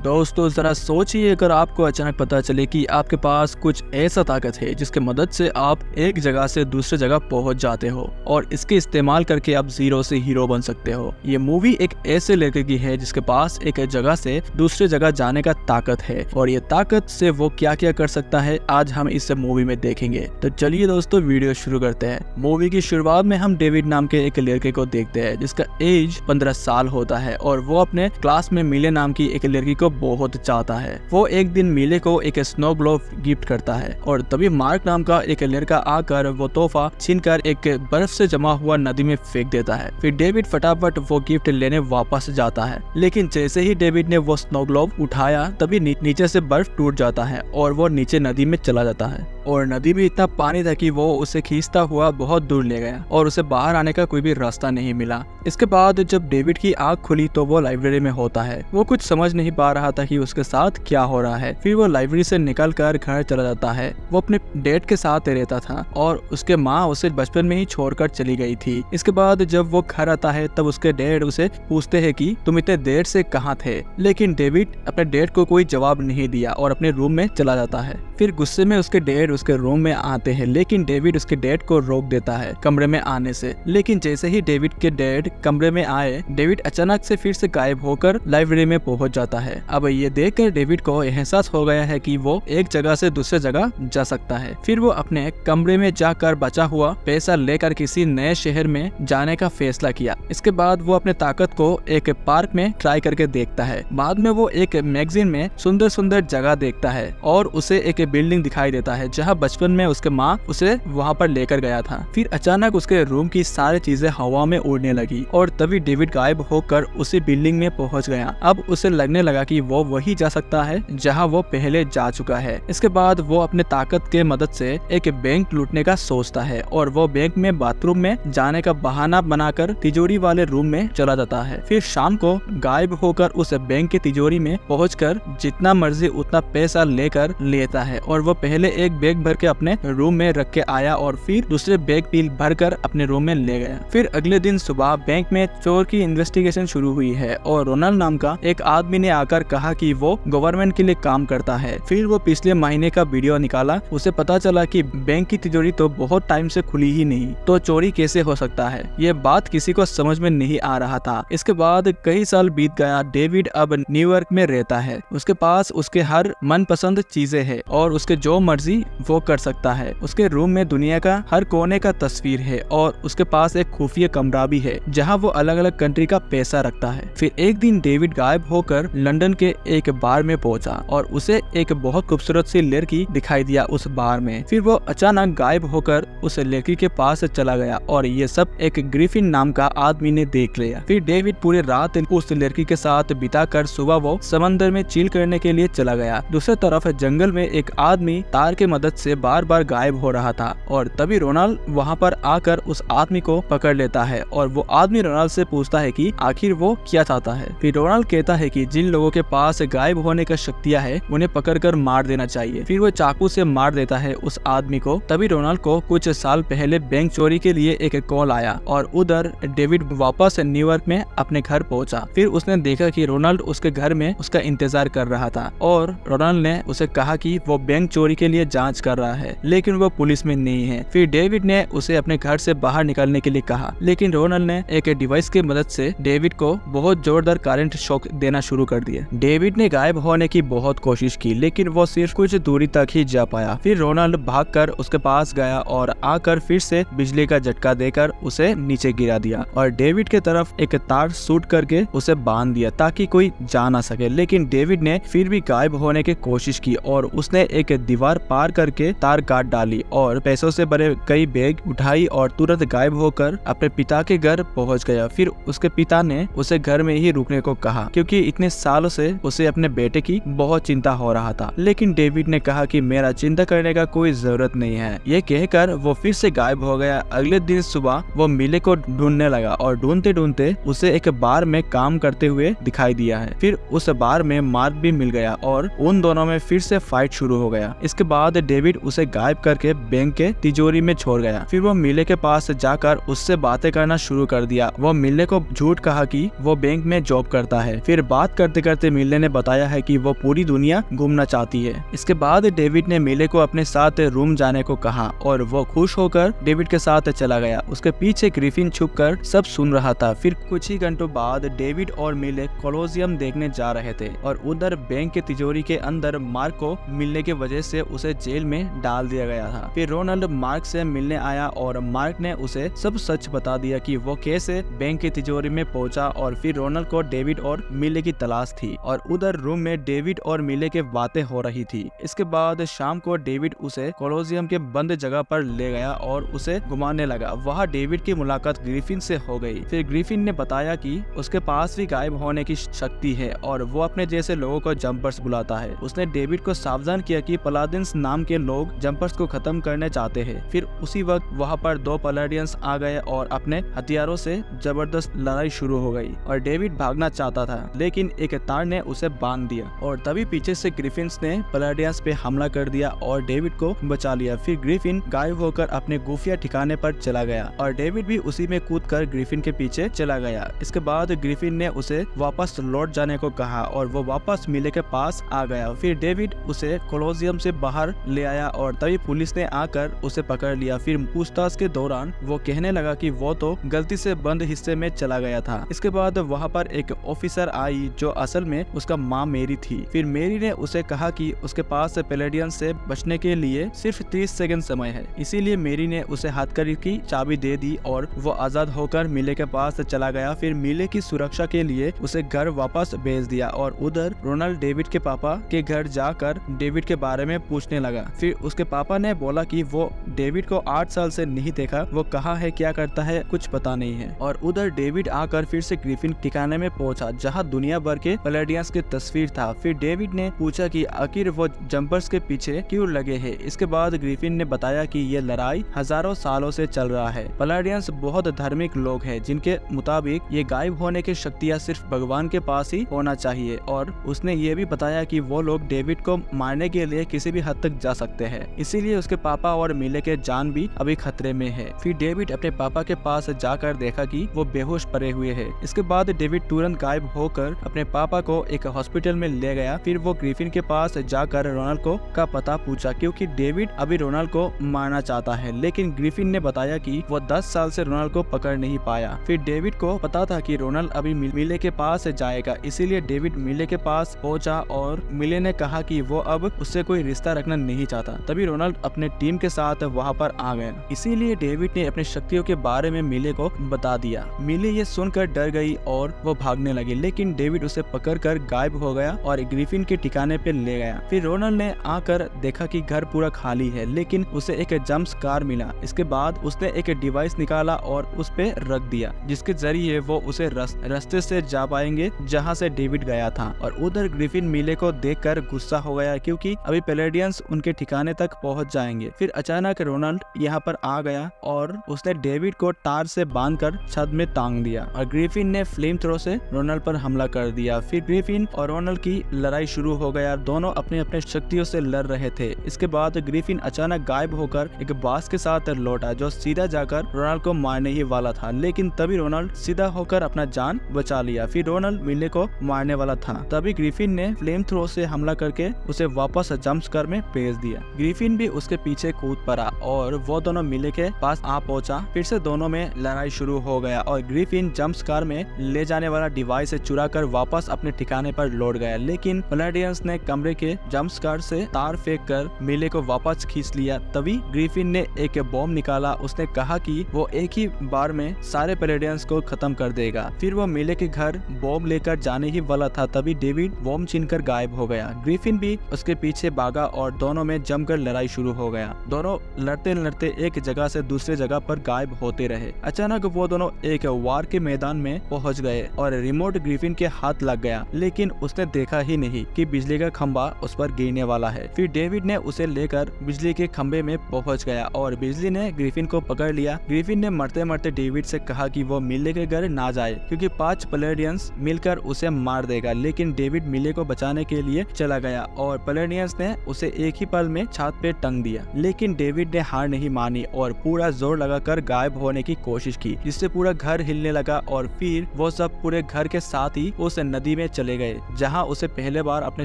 दोस्तों जरा सोचिए, अगर आपको अचानक पता चले कि आपके पास कुछ ऐसा ताकत है जिसके मदद से आप एक जगह से दूसरे जगह पहुंच जाते हो और इसके इस्तेमाल करके आप जीरो से हीरो बन सकते हो। ये मूवी एक ऐसे लड़के की है जिसके पास एक जगह से दूसरे जगह जाने का ताकत है और ये ताकत से वो क्या क्या कर सकता है आज हम इस मूवी में देखेंगे। तो चलिए दोस्तों वीडियो शुरू करते हैं। मूवी की शुरुआत में हम डेविड नाम के एक लड़के को देखते हैं जिसका एज 15 साल होता है और वो अपने क्लास में मिले नाम की एक लड़की को बहुत चाहता है। वो एक दिन मिले को एक स्नो ग्लोब गिफ्ट करता है और तभी मार्क नाम का एक लड़का आकर वो तोहफा छीनकर एक बर्फ से जमा हुआ नदी में फेंक देता है। फिर डेविड फटाफट वो गिफ्ट लेने वापस जाता है, लेकिन जैसे ही डेविड ने वो स्नो ग्लोब उठाया तभी नीचे से बर्फ टूट जाता है और वो नीचे नदी में चला जाता है और नदी में इतना पानी था कि वो उसे खींचता हुआ बहुत दूर ले गया और उसे बाहर आने का कोई भी रास्ता नहीं मिला। इसके बाद जब डेविड की आंख खुली तो वो लाइब्रेरी में होता है। वो कुछ समझ नहीं पा रहा था कि उसके साथ क्या हो रहा है। फिर वो लाइब्रेरी से निकलकर घर चला जाता है। वो अपने डैड के साथ रहता था और उसके माँ उसे बचपन में ही छोड़कर चली गई थी। इसके बाद जब वो घर आता है तब उसके डैड उसे पूछते हैं कि तुम इतने देर से कहाँ थे, लेकिन डेविड अपने डैड को कोई जवाब नहीं दिया और अपने रूम में चला जाता है। फिर गुस्से में उसके डैड उसके रूम में आते हैं, लेकिन डेविड उसके डैड को रोक देता है कमरे में आने से। लेकिन जैसे ही डेविड के डैड कमरे में आए, डेविड अचानक से फिर से गायब होकर लाइब्रेरी में पहुंच जाता है। अब ये देखकर डेविड को एहसास हो गया है कि वो एक जगह से दूसरे जगह जा सकता है। फिर वो अपने कमरे में जाकर बचा हुआ पैसा लेकर किसी नए शहर में जाने का फैसला किया। इसके बाद वो अपने ताकत को एक पार्क में ट्राई करके देखता है। बाद में वो एक मैगजीन में सुंदर सुंदर जगह देखता है और उसे एक बिल्डिंग दिखाई देता है जहाँ बचपन में उसके माँ उसे वहाँ पर लेकर गया था। फिर अचानक उसके रूम की सारी चीजें हवा में उड़ने लगी और तभी डेविड गायब होकर उसी बिल्डिंग में पहुँच गया। अब उसे लगने लगा कि वो वही जा सकता है जहाँ वो पहले जा चुका है। इसके बाद वो अपने ताकत के मदद से एक बैंक लूटने का सोचता है और वो बैंक में बाथरूम में जाने का बहाना बनाकर तिजोरी वाले रूम में चला जाता है। फिर शाम को गायब होकर उस बैंक की तिजोरी में पहुंचकर जितना मर्जी उतना पैसा लेकर लेता है और वो पहले एक बैग भर के अपने रूम में रख के आया और फिर दूसरे बैग भी भर कर अपने रूम में ले गया। फिर अगले दिन सुबह बैंक में चोर की इन्वेस्टिगेशन शुरू हुई है और रोनाल्ड नाम का एक आदमी ने आकर कहा कि वो गवर्नमेंट के लिए काम करता है। फिर वो पिछले महीने का वीडियो निकाला। उसे पता चला कि बैंक की तिजोरी तो बहुत टाइम से खुली ही नहीं, तो चोरी कैसे हो सकता है। ये बात किसी को समझ में नहीं आ रहा था। इसके बाद कई साल बीत गया। डेविड अब न्यूयॉर्क में रहता है। उसके पास उसके हर मनपसंद चीजें हैं और उसके जो मर्जी वो कर सकता है। उसके रूम में दुनिया का हर कोने का तस्वीर है और उसके पास एक खुफिया कमरा भी है जहाँ वो अलग अलग कंट्री का पैसा रखता है। फिर एक दिन डेविड गायब होकर लंदन के एक बार में पहुंचा और उसे एक बहुत खूबसूरत सी लड़की दिखाई दिया उस बार में। फिर वो अचानक गायब होकर उस लड़की के पास चला गया और ये सब एक ग्रिफिन नाम का आदमी ने देख लिया। फिर डेविड पूरी रात उस लड़की के साथ बिताकर सुबह वो समंदर में चिल करने के लिए चला गया। दूसरी तरफ जंगल में एक आदमी तार के मदद से बार बार गायब हो रहा था और तभी रोनाल्ड वहाँ पर आकर उस आदमी को पकड़ लेता है और वो आदमी रोनाल्ड से पूछता है कि आखिर वो क्या चाहता है। फिर रोनाल्ड कहता है कि जिन लोगों के पास गायब होने का शक्तियाँ है उन्हें पकड़कर मार देना चाहिए। फिर वो चाकू से मार देता है उस आदमी को। तभी रोनाल्ड को कुछ साल पहले बैंक चोरी के लिए एक कॉल आया और उधर डेविड वापस न्यूयॉर्क में अपने घर पहुंचा। फिर उसने देखा कि रोनाल्ड उसके घर में उसका इंतजार कर रहा था और रोनाल्ड ने उसे कहा कि वो बैंक चोरी के लिए जांच कर रहा है, लेकिन वो पुलिस में नहीं है। फिर डेविड ने उसे अपने घर से बाहर निकलने के लिए कहा, लेकिन रोनाल्ड ने एक डिवाइस की मदद से डेविड को बहुत जोरदार करंट शॉक देना शुरू कर दिया। डेविड ने गायब होने की बहुत कोशिश की, लेकिन वो सिर्फ कुछ दूरी तक ही जा पाया। फिर रोनाल्ड भागकर उसके पास गया और आकर फिर से बिजली का झटका देकर उसे नीचे गिरा दिया और डेविड के तरफ एक तार शूट करके उसे बांध दिया ताकि कोई जा ना सके। लेकिन डेविड ने फिर भी गायब होने की कोशिश की और उसने एक दीवार पार करके तार काट डाली और पैसों से भरे कई बैग उठाई और तुरंत गायब होकर अपने पिता के घर पहुंच गया। फिर उसके पिता ने उसे घर में ही रुकने को कहा क्योंकि इतने सालों से उसे अपने बेटे की बहुत चिंता हो रहा था। लेकिन डेविड ने कहा कि मेरा चिंता करने का कोई जरूरत नहीं है। ये कहकर वो फिर से गायब हो गया। अगले दिन सुबह वो मिले को ढूंढने लगा और ढूंढते ढूंढते उसे एक बार में काम करते हुए दिखाई दिया है। फिर उस बार में मार्क भी मिल गया और उन दोनों में फिर से फाइट शुरू हो गया। इसके बाद डेविड डेविड उसे गायब करके बैंक के तिजोरी में छोड़ गया। फिर वो मिले के पास जाकर उससे बातें करना शुरू कर दिया। वो मिले को झूठ कहा कि वो बैंक में जॉब करता है। फिर बात करते करते मिले ने बताया है कि वो पूरी दुनिया घूमना चाहती है। इसके बाद डेविड ने मिले को अपने साथ रूम जाने को कहा और वो खुश होकर डेविड के साथ चला गया। उसके पीछे ग्रिफिन छुपकर सब सुन रहा था। फिर कुछ ही घंटों बाद डेविड और मिले कोलोसियम देखने जा रहे थे और उधर बैंक के तिजोरी के अंदर मार्क को मिलने की वजह से उसे जेल में डाल दिया गया था। फिर रोनाल्ड मार्क से मिलने आया और मार्क ने उसे सब सच बता दिया कि वो कैसे बैंक की तिजोरी में पहुंचा और फिर रोनाल्ड को डेविड और मिले की तलाश थी और उधर रूम में डेविड और मिले के बातें हो रही थी। इसके बाद शाम को डेविड उसे कोलोसियम के बंद जगह पर ले गया और उसे घुमाने लगा। वहाँ डेविड की मुलाकात ग्रिफिन से हो गई। फिर ग्रिफिन ने बताया कि उसके पास भी गायब होने की शक्ति है और वो अपने जैसे लोगों को जंपर्स बुलाता है। उसने डेविड को सावधान किया कि पलादिन्स नाम के लोग जंपर्स को खत्म करने चाहते हैं। फिर उसी वक्त वहाँ पर 2 पलाडियंस आ गए और अपने हथियारों से जबरदस्त लड़ाई शुरू हो गई और डेविड भागना चाहता था लेकिन एक तार ने उसे बांध दिया और तभी पीछे से ग्रिफिन्स ने पलाडियंस पे हमला कर दिया और डेविड को बचा लिया। फिर ग्रिफिन गायब होकर अपने खुफिया ठिकाने पर चला गया और डेविड भी उसी में कूदकर ग्रिफिन के पीछे चला गया। इसके बाद ग्रिफिन ने उसे वापस लौट जाने को कहा और वो वापस मिले के पास आ गया। फिर डेविड उसे कोलोसियम से बाहर ले आया और तभी पुलिस ने आकर उसे पकड़ लिया। फिर पूछताछ के दौरान वो कहने लगा कि वो तो गलती से बंद हिस्से में चला गया था। इसके बाद वहाँ पर एक ऑफिसर आई जो असल में उसका माँ मेरी थी। फिर मेरी ने उसे कहा कि उसके पास पैलेडियंस से बचने के लिए सिर्फ 30 सेकंड समय है, इसीलिए मेरी ने उसे हथकड़ी की चाबी दे दी और वो आजाद होकर मिले के पास चला गया। फिर मिले की सुरक्षा के लिए उसे घर वापस भेज दिया और उधर रोनाल्ड डेविड के पापा के घर जाकर डेविड के बारे में पूछने लगा। फिर उसके पापा ने बोला कि वो डेविड को 8 साल से नहीं देखा, वो कहाँ है, क्या करता है, कुछ पता नहीं है। और उधर डेविड आकर फिर से ग्रिफिन ठिकाने में पहुंचा जहां दुनिया भर के पलाडियंस की तस्वीर था। फिर डेविड ने पूछा कि आखिर वो जंपर्स के पीछे क्यों लगे हैं। इसके बाद ग्रिफिन ने बताया कि ये लड़ाई हजारों सालों से चल रहा है। पलाडियंस बहुत धार्मिक लोग हैं जिनके मुताबिक ये गायब होने की शक्तियाँ सिर्फ भगवान के पास ही होना चाहिए और उसने ये भी बताया कि वो लोग डेविड को मारने के लिए किसी भी हद तक जा सकते हैं, इसीलिए उसके पापा और मिले के जान भी अभी खतरे में है। फिर डेविड अपने पापा के पास जाकर देखा कि वो बेहोश पड़े हुए हैं। इसके बाद डेविड तुरंत गायब होकर अपने पापा को एक हॉस्पिटल में ले गया। फिर वो ग्रिफिन के पास जाकर रोनाल्ड को का पता पूछा क्योंकि डेविड अभी रोनाल्ड को मारना चाहता है, लेकिन ग्रिफिन ने बताया कि वो 10 साल से रोनाल्ड को पकड़ नहीं पाया। फिर डेविड को पता था कि रोनाल्ड अभी मिले के पास जाएगा, इसीलिए डेविड मिले के पास पहुंचा और मिले ने कहा कि वो अब उससे कोई रिश्ता रखना नहीं चाहता। तभी रोनाल्ड अपने टीम के साथ वहाँ पर आ गया, इसीलिए डेविड ने अपनी शक्तियों के बारे में मिले को बता दिया। मिले ये सुनकर डर गई और वो भागने लगी, लेकिन डेविड उसे पकड़कर गायब हो गया और ग्रिफिन के ठिकाने पे ले गया। फिर रोनाल्ड ने आकर देखा कि घर पूरा खाली है, लेकिन उसे एक जंप स्कार मिला। इसके बाद उसने एक डिवाइस निकाला और उस पे रख दिया, जिसके जरिए वो उसे रास्ते से जा पाएंगे जहाँ से डेविड गया था। और उधर ग्रिफिन मिले को देखकर गुस्सा हो गया क्योंकि अभी पैलेडियंस उनके ठिकाने तक पहुँच जाएंगे। फिर अचानक रोनाल्ड यहाँ पर आ गया और उसने डेविड को तार से बांधकर छत में टांग दिया और ग्रिफिन ने फ्लेम थ्रो से रोनाल्ड पर हमला कर दिया। फिर ग्रिफिन और रोनाल्ड की लड़ाई शुरू हो गया, दोनों अपने अपने शक्तियों से लड़ रहे थे। इसके बाद ग्रिफिन अचानक गायब होकर एक बास के साथ लौटा जो सीधा जाकर रोनाल्ड को मारने ही वाला था, लेकिन तभी रोनाल्ड सीधा होकर अपना जान बचा लिया। फिर रोनाल्ड मिले को मारने वाला था, तभी ग्रिफिन ने फ्लेम थ्रो से हमला करके उसे वापस जंप स्कार में भेज दिया। ग्रिफिन भी उसके पीछे कूद पड़ा और वो दोनों मिले के पास आ पहुंचा। फिर से दोनों में लड़ाई शुरू हो गया और ग्रिफिन जंप स्कार में ले जाने वाला डिवाइस चुरा कर वापस अपने ठिकाने पर लौट गया, लेकिन पलाडियंस ने कमरे के जंप स्कार से तार फेंक कर मिले को वापस खींच लिया। तभी ग्रिफिन ने एक बॉम्ब निकाला, उसने कहा कि वो एक ही बार में सारे पलाडियंस को खत्म कर देगा। फिर वो मिले के घर बॉम्ब लेकर जाने ही वाला था, तभी डेविड बॉम्ब छीनकर गायब हो गया। ग्रिफिन भी उसके पीछे भागा और दोनों में जमकर लड़ाई शुरू हो गया। दोनों लड़ते लड़ते एक जगह से दूसरे जगह पर गायब होते रहे। अचानक वो दोनों एक वार के मैदान में पहुंच गए और रिमोट ग्रिफिन के हाथ लग गया, लेकिन उसने देखा ही नहीं कि बिजली का खंभा उस पर गिरने वाला है। फिर डेविड ने उसे लेकर बिजली के खंभे में पहुंच गया और बिजली ने ग्रिफिन को पकड़ लिया। ग्रिफिन ने मरते मरते डेविड से कहा कि वो मिले के घर ना जाए क्योंकि 5 पलाडियंस मिलकर उसे मार देगा, लेकिन डेविड मिले को बचाने के लिए चला गया और पलाडियंस ने उसे एक ही बार पल में छत पे टंग दिया। लेकिन डेविड ने हार नहीं मानी और पूरा जोर लगाकर गायब होने की कोशिश की, जिससे पूरा घर हिलने लगा और फिर वो सब पूरे घर के साथ ही उस नदी में चले गए जहाँ उसे पहले बार अपने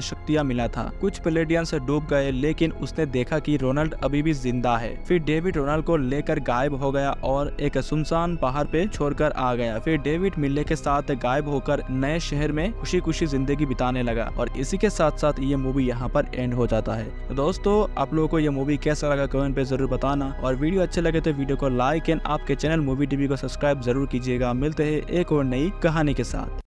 शक्तियाँ मिला था। कुछ पैलेडियंस डूब गए, लेकिन उसने देखा कि रोनाल्ड अभी भी जिंदा है। फिर डेविड रोनाल्ड को लेकर गायब हो गया और एक सुनसान पहाड़ पे छोड़कर आ गया। फिर डेविड मिल्ले के साथ गायब होकर नए शहर में खुशी खुशी जिंदगी बिताने लगा। और इसी के साथ साथ ये मूवी यहाँ पर एंड हो जाता है। दोस्तों, आप लोगों को ये मूवी कैसा लगा कमेंट पे जरूर बताना, और वीडियो अच्छे लगे तो वीडियो को लाइक एंड आपके चैनल मूवी टीवी को सब्सक्राइब जरूर कीजिएगा। मिलते हैं एक और नई कहानी के साथ।